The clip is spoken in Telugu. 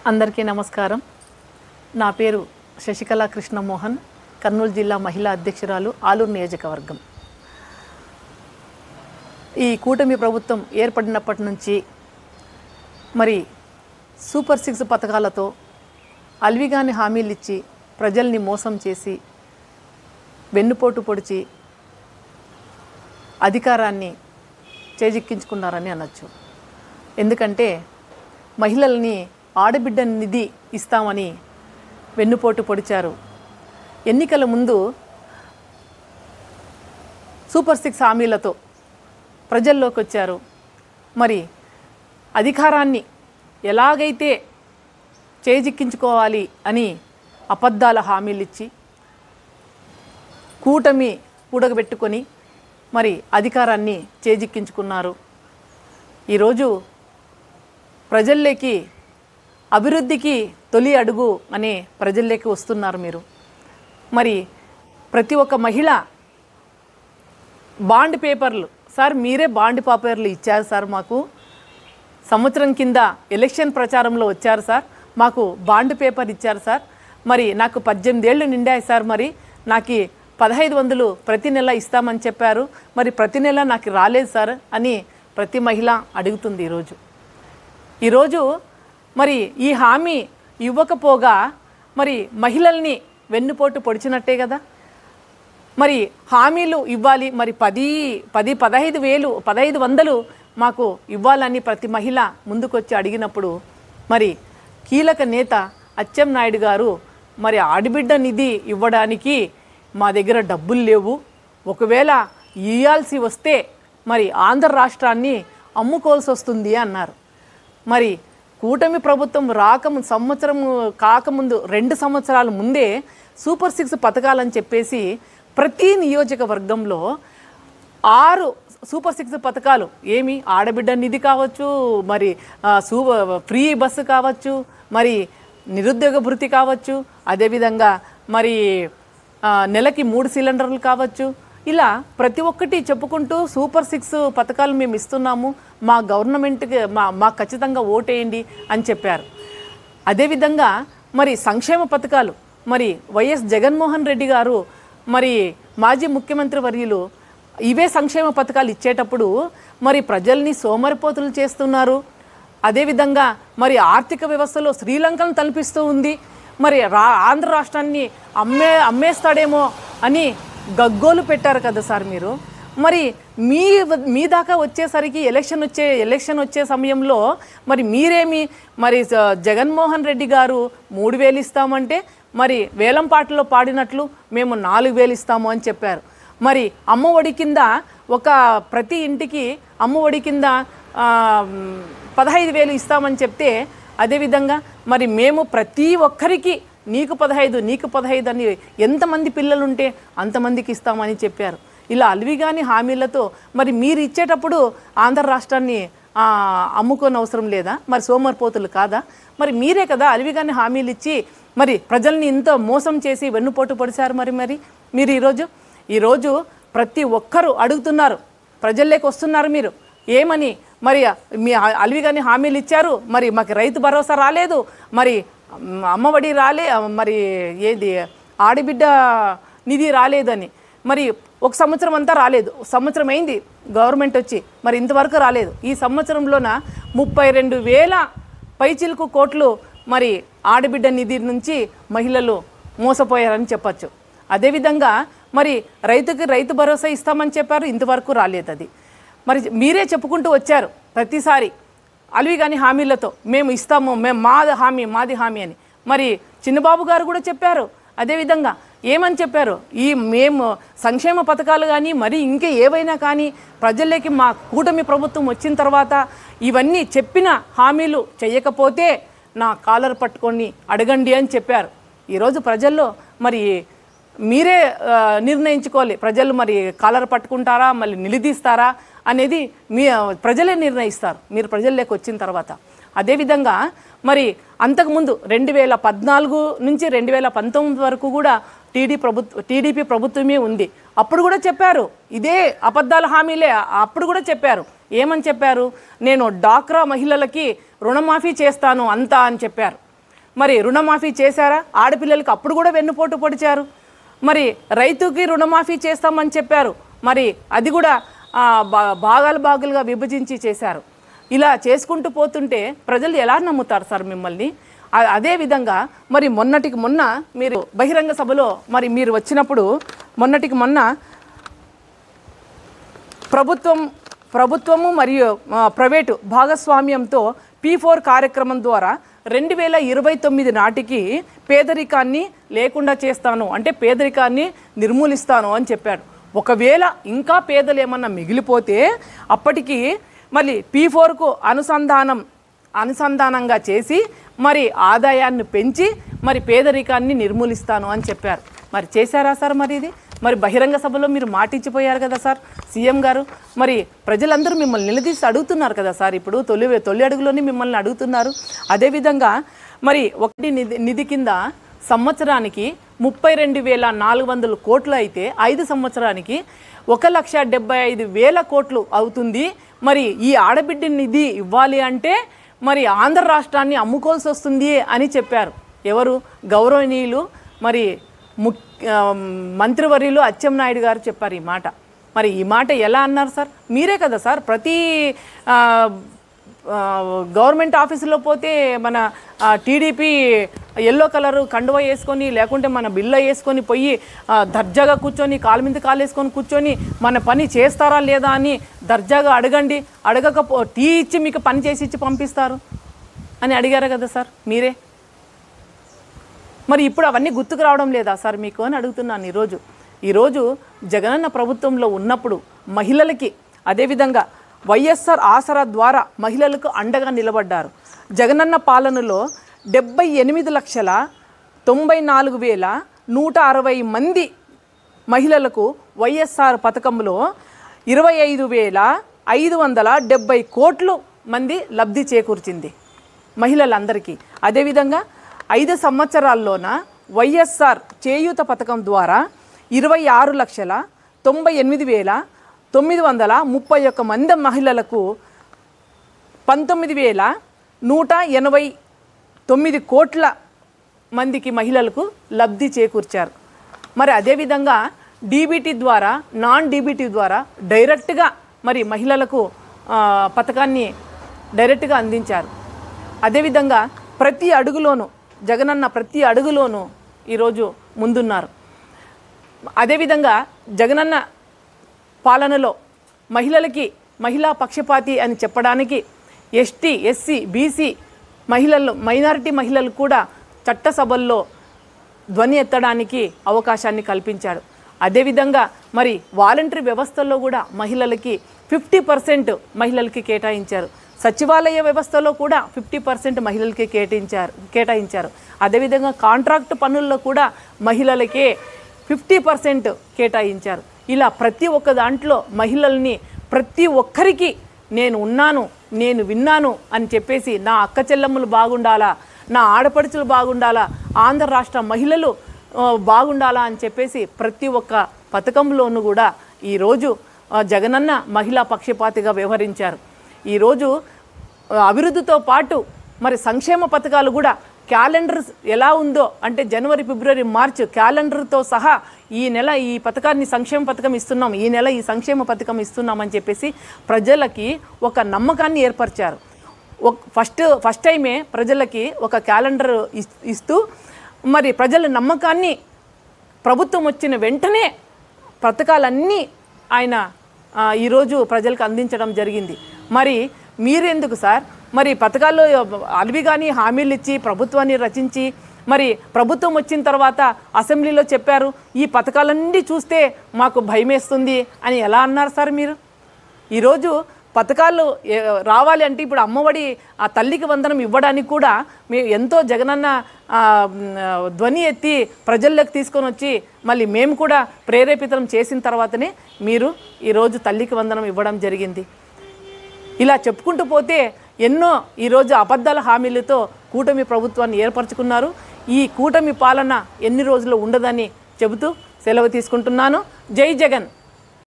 అందరికీ నమస్కారం. నా పేరు శశికళ కృష్ణమోహన్, కర్నూలు జిల్లా మహిళా అధ్యక్షురాలు, ఆలూరు నియోజకవర్గం. ఈ కూటమి ప్రభుత్వం ఏర్పడినప్పటి నుంచి మరి సూపర్ 6 పథకాలతో అల్విగాని హామీలు ఇచ్చి ప్రజల్ని మోసం చేసి వెన్నుపోటు పొడిచి అధికారాన్ని చేజిక్కించుకున్నారని అనొచ్చు. ఎందుకంటే మహిళల్ని ఆడబిడ్డ నిధి ఇస్తామని వెన్నుపోటు పొడిచారు. ఎన్నికల ముందు సూపర్ 6 హామీలతో ప్రజల్లోకి వచ్చారు. మరి అధికారాన్ని ఎలాగైతే చేజిక్కించుకోవాలి అని అబద్ధాల హామీలు ఇచ్చి కూటమి కూడగబెట్టుకొని మరి అధికారాన్ని చేజిక్కించుకున్నారు. ఈరోజు ప్రజల్లోకి అభివృద్ధికి తొలి అడుగు అనే ప్రజల్లోకి వస్తున్నారు మీరు. మరి ప్రతి ఒక్క మహిళ బాండ్ పేపర్లు, సార్ మీరే బాండ్ పేపర్లు ఇచ్చారు సార్, మాకు సంవత్సరం కింద ఎలక్షన్ ప్రచారంలో వచ్చారు సార్, మాకు బాండ్ పేపర్ ఇచ్చారు సార్, మరి నాకు 18 ఏళ్ళు నిండాయి సార్, మరి నాకు 1500 ప్రతి నెల ఇస్తామని చెప్పారు, మరి ప్రతి నెల నాకు రాలేదు సార్ అని ప్రతి మహిళ అడుగుతుంది. ఈరోజు మరి ఈ హామీ ఇవ్వకపోగా మరి మహిళల్ని వెన్నుపోటు పొడిచినట్టే కదా. మరి హామీలు ఇవ్వాలి, మరి 1500 మాకు ఇవ్వాలని ప్రతి మహిళ ముందుకొచ్చి అడిగినప్పుడు మరి కీలక నేత అచ్చెన్నాయుడు గారు మరి ఆడబిడ్డ నిధి ఇవ్వడానికి మా దగ్గర డబ్బులు లేవు, ఒకవేళ ఇవ్వాల్సి వస్తే మరి ఆంధ్ర రాష్ట్రాన్ని అమ్ముకోవాల్సి వస్తుంది అన్నారు. మరి కూటమి ప్రభుత్వం సంవత్సరం కాకముందు 2 సంవత్సరాల ముందే సూపర్ 6 పథకాలని చెప్పేసి ప్రతి నియోజకవర్గంలో 6 సూపర్ 6 పథకాలు, ఏమి ఆడబిడ్డ నిధి కావచ్చు, మరి ఫ్రీ బస్సు కావచ్చు, మరి నిరుద్యోగ భృతి కావచ్చు, అదేవిధంగా మరి నెలకి 3 సిలిండర్లు కావచ్చు, ఇలా ప్రతి ఒక్కటి చెప్పుకుంటూ సూపర్ 6 పథకాలు మేము ఇస్తున్నాము, మా గవర్నమెంట్కి మా ఖచ్చితంగా ఓటేయండి అని చెప్పారు. అదేవిధంగా మరి సంక్షేమ పథకాలు, మరి వైఎస్ జగన్మోహన్ రెడ్డి గారు మరి మాజీ ముఖ్యమంత్రి వర్యులు ఇవే సంక్షేమ పథకాలు ఇచ్చేటప్పుడు మరి ప్రజల్ని సోమరిపోతులు చేస్తున్నారు. అదేవిధంగా మరి ఆర్థిక వ్యవస్థలో శ్రీలంకను తలపిస్తూ ఉంది. మరి ఆంధ్ర రాష్ట్రాన్ని అమ్మేస్తాడేమో అని గగ్గోలు పెట్టారు కదా సార్ మీరు. మరి మీ దాకా వచ్చేసరికి ఎలక్షన్ వచ్చే సమయంలో మరి మీరేమి మరి జగన్మోహన్ రెడ్డి గారు 3000 ఇస్తామంటే మరి వేలం పాటలో పాడినట్లు మేము 4000 ఇస్తాము అని చెప్పారు. మరి అమ్మఒడి కింద ప్రతి ఇంటికి అమ్మఒడి కింద 15000 ఇస్తామని చెప్తే, అదేవిధంగా మరి మేము ప్రతి ఒక్కరికి నీకు 15 అని ఎంతమంది పిల్లలుంటే అంతమందికి ఇస్తామని చెప్పారు. ఇలా అల్విగాని హామీలతో మరి మీరు ఇచ్చేటప్పుడు ఆంధ్ర రాష్ట్రాన్ని అమ్ముకోని అవసరం లేదా? మరి సోమరిపోతులు కాదా? మరి మీరే కదా అల్విగాని హామీలు ఇచ్చి మరి ప్రజల్ని ఇంత మోసం చేసి వెన్నుపోటు పొడిచారు. మరి మీరు ఈరోజు ప్రతి ఒక్కరూ అడుగుతున్నారు, ప్రజల్లోకి వస్తున్నారు మీరు ఏమని, మరి మీ అల్విగాని హామీలు ఇచ్చారు, మరి మాకు రైతు భరోసా రాలేదు, మరి అమ్మఒడి మరి ఏది ఆడబిడ్డ నిధి రాలేదని, మరి ఒక సంవత్సరం అంతా రాలేదు, సంవత్సరం అయింది గవర్నమెంట్ వచ్చి, మరి ఇంతవరకు రాలేదు. ఈ సంవత్సరంలోన 32,000 పైచిలుకు కోట్లు మరి ఆడబిడ్డ నిధి నుంచి మహిళలు మోసపోయారని చెప్పచ్చు. అదేవిధంగా మరి రైతు భరోసా ఇస్తామని చెప్పారు, ఇంతవరకు రాలేదు. అది మరి మీరే చెప్పుకుంటూ వచ్చారు ప్రతిసారి అల్విగాని హామీలతో మేము ఇస్తాము, మాది హామీ అని. మరి చిన్నబాబు గారు కూడా చెప్పారు. అదేవిధంగా ఏమని చెప్పారు, మేము సంక్షేమ పథకాలు కానీ మరి ఇంకే ఏవైనా కానీ ప్రజల్లోకి మా కూటమి ప్రభుత్వం వచ్చిన తర్వాత ఇవన్నీ చెప్పిన హామీలు చేయకపోతే నా కాలర్ పట్టుకొని అడగండి అని చెప్పారు. ఈరోజు ప్రజల్లో మరి మీరే నిర్ణయించుకోవాలి, ప్రజలు మరి కాలర్ పట్టుకుంటారా మళ్ళీ నిలదీస్తారా అనేది ప్రజలే నిర్ణయిస్తారు మీరు ప్రజల్లోకి వచ్చిన తర్వాత. అదేవిధంగా మరి అంతకుముందు 2014 నుంచి 2019 వరకు కూడా టీడీపీ ప్రభుత్వమే ఉంది. అప్పుడు కూడా చెప్పారు, ఇదే అబద్ధాల హామీలే అప్పుడు కూడా చెప్పారు. ఏమని చెప్పారు? నేను డాక్రా మహిళలకి రుణమాఫీ చేస్తాను అంతా అని చెప్పారు. మరి రుణమాఫీ చేశారా? ఆడపిల్లలకి అప్పుడు కూడా వెన్నుపోటు పొడిచారు. మరి రైతుకి రుణమాఫీ చేస్తామని చెప్పారు, మరి అది కూడా భాగాలుగా విభజించి చేశారు. ఇలా చేసుకుంటూ పోతుంటే ప్రజలు ఎలా నమ్ముతారు సార్ మిమ్మల్ని? అదేవిధంగా మరి మొన్నటికి మొన్న మీరు బహిరంగ సభలో మరి మీరు వచ్చినప్పుడు మొన్నటికి మొన్న ప్రభుత్వము మరియు ప్రైవేటు భాగస్వామ్యంతో P4 కార్యక్రమం ద్వారా 2029 నాటికి పేదరికాన్ని లేకుండా చేస్తాను, అంటే పేదరికాన్ని నిర్మూలిస్తాను అని చెప్పాడు. ఒకవేళ ఇంకా పేదలు ఏమన్నా మిగిలిపోతే అప్పటికి మళ్ళీ P4కు అనుసంధానంగా చేసి మరి ఆదాయాన్ని పెంచి మరి పేదరికాన్ని నిర్మూలిస్తాను అని చెప్పారు. మరి చేశారా సార్? మరి ఇది మరి బహిరంగ సభలో మీరు మాటిచ్చిపోయారు కదా సార్ సీఎం గారు. మరి ప్రజలందరూ మిమ్మల్ని నిలదీసి అడుగుతున్నారు కదా సార్, ఇప్పుడు తొలి అడుగులోనే మిమ్మల్ని అడుగుతున్నారు. అదేవిధంగా మరి ఒకటి నిధి కింద సంవత్సరానికి 32,400 కోట్లు అయితే 5 సంవత్సరానికి 1,75,000 కోట్లు అవుతుంది. మరి ఈ ఆడబిడ్డ నిధి ఇవ్వాలి అంటే మరి ఆంధ్ర రాష్ట్రాన్ని అమ్ముకోవాల్సి వస్తుంది అని చెప్పారు. ఎవరు? గౌరవనీయులు మరి మంత్రివర్యులు అచ్చెన్నాయుడు గారు చెప్పారు ఈ మాట. మరి ఈ మాట ఎలా అన్నారు సార్? మీరే కదా సార్ ప్రతి గవర్నమెంట్ ఆఫీసులో పోతే మన టీడీపీ ఎల్లో కలరు కండువ వేసుకొని లేకుంటే మన బిల్ల వేసుకొని పోయి దర్జాగా కూర్చొని కాలు మీద కాలు వేసుకొని కూర్చొని మన పని చేస్తారా లేదా అని దర్జాగా అడగండి, టీ ఇచ్చి మీకు పని చేసి ఇచ్చి పంపిస్తారు అని అడిగారు కదా సార్ మీరే. మరి ఇప్పుడు అవన్నీ గుర్తుకు రావడం లేదా సార్ మీకు అని అడుగుతున్నాను. ఈరోజు జగనన్న ప్రభుత్వంలో ఉన్నప్పుడు మహిళలకి అదేవిధంగా వైఎస్ఆర్ ఆసరా ద్వారా మహిళలకు అండగా నిలబడ్డారు. జగనన్న పాలనలో 78,994,160 మంది మహిళలకు వైఎస్ఆర్ పథకంలో 25,570 కోట్లు మంది లబ్ధి చేకూర్చింది మహిళలందరికీ. అదేవిధంగా 5 సంవత్సరాల్లోన వైఎస్ఆర్ చేయూత పథకం ద్వారా 26,98,931 మంది మహిళలకు 19,189 కోట్ల మందికి మహిళలకు లబ్ధి చేకూర్చారు. మరి అదేవిధంగా డీబీటీ ద్వారా నాన్ డీబీటీ ద్వారా డైరెక్ట్గా మరి మహిళలకు పథకాన్ని డైరెక్ట్గా అందించారు. అదేవిధంగా ప్రతి అడుగులోనూ జగనన్న ప్రతి అడుగులోనూ ఈరోజు ముందున్నారు. అదేవిధంగా జగనన్న పాలనలో మహిళా పక్షపాతి అని చెప్పడానికి ఎస్టీ, ఎస్సీ, బీసీ మైనారిటీ మహిళలు కూడా చట్టసభల్లో ధ్వని ఎత్తడానికి అవకాశాన్ని కల్పించాడు. అదేవిధంగా మరి వాలంటరీ వ్యవస్థల్లో కూడా మహిళలకి 50% మహిళలకి కేటాయించారు. సచివాలయ వ్యవస్థలో కూడా 50% మహిళలకి కేటాయించారు. అదేవిధంగా కాంట్రాక్ట్ పనుల్లో కూడా మహిళలకే 50% కేటాయించారు. ఇలా ప్రతి ఒక్క దాంట్లో మహిళల్ని ప్రతి ఒక్కరికి నేను ఉన్నాను, నేను విన్నాను అని చెప్పేసి నా అక్క చెల్లెమ్మలు బాగుండాలా, నా ఆడపడుచులు బాగుండాలా, ఆంధ్ర రాష్ట్ర మహిళలు బాగుండాలా అని చెప్పేసి ప్రతి ఒక్క పథకంలోనూ కూడా ఈరోజు జగనన్న మహిళా పక్షపాతిగా వ్యవహరించారు. ఈరోజు అభివృద్ధితో పాటు మరి సంక్షేమ పథకాలు కూడా క్యాలెండర్ ఎలా ఉందో అంటే జనవరి, ఫిబ్రవరి, మార్చ్ క్యాలెండర్తో సహా ఈ నెల ఈ పథకాన్ని సంక్షేమ పథకం ఇస్తున్నాం, ఈ నెల ఈ సంక్షేమ పథకం ఇస్తున్నామని చెప్పేసి ప్రజలకి ఒక నమ్మకాన్ని ఏర్పరిచారు. ఫస్ట్ టైమే ప్రజలకి ఒక క్యాలెండర్ ఇస్తూ మరి ప్రజల నమ్మకాన్ని ప్రభుత్వం వచ్చిన వెంటనే పథకాలన్నీ ఆయన ఈరోజు ప్రజలకు అందించడం జరిగింది. మరి మీరెందుకు సార్ మరి పథకాల్లో అలివి కానీ హామీలు ఇచ్చి ప్రభుత్వాన్ని రచించి మరి ప్రభుత్వం వచ్చిన తర్వాత అసెంబ్లీలో చెప్పారు ఈ పథకాలన్నీ చూస్తే మాకు భయమేస్తుంది అని ఎలా అన్నారు సార్ మీరు? ఈరోజు పథకాలు రావాలి అంటే ఇప్పుడు అమ్మఒడి ఆ తల్లికి వందనం ఇవ్వడానికి కూడా మేము ఎంతో జగనన్న ధ్వని ఎత్తి ప్రజల్లోకి తీసుకొని వచ్చి మళ్ళీ మేము కూడా ప్రేరేపితం చేసిన తర్వాతనే మీరు ఈరోజు తల్లికి వందనం ఇవ్వడం జరిగింది. ఇలా చెప్పుకుంటూ పోతే ఎన్నో ఈరోజు అబద్ధాల హామీలతో కూటమి ప్రభుత్వాన్ని ఏర్పరచుకున్నారు. ఈ కూటమి పాలన ఎన్ని రోజులు ఉండదని చెబుతూ సెలవు తీసుకుంటున్నాను. జై జగన్.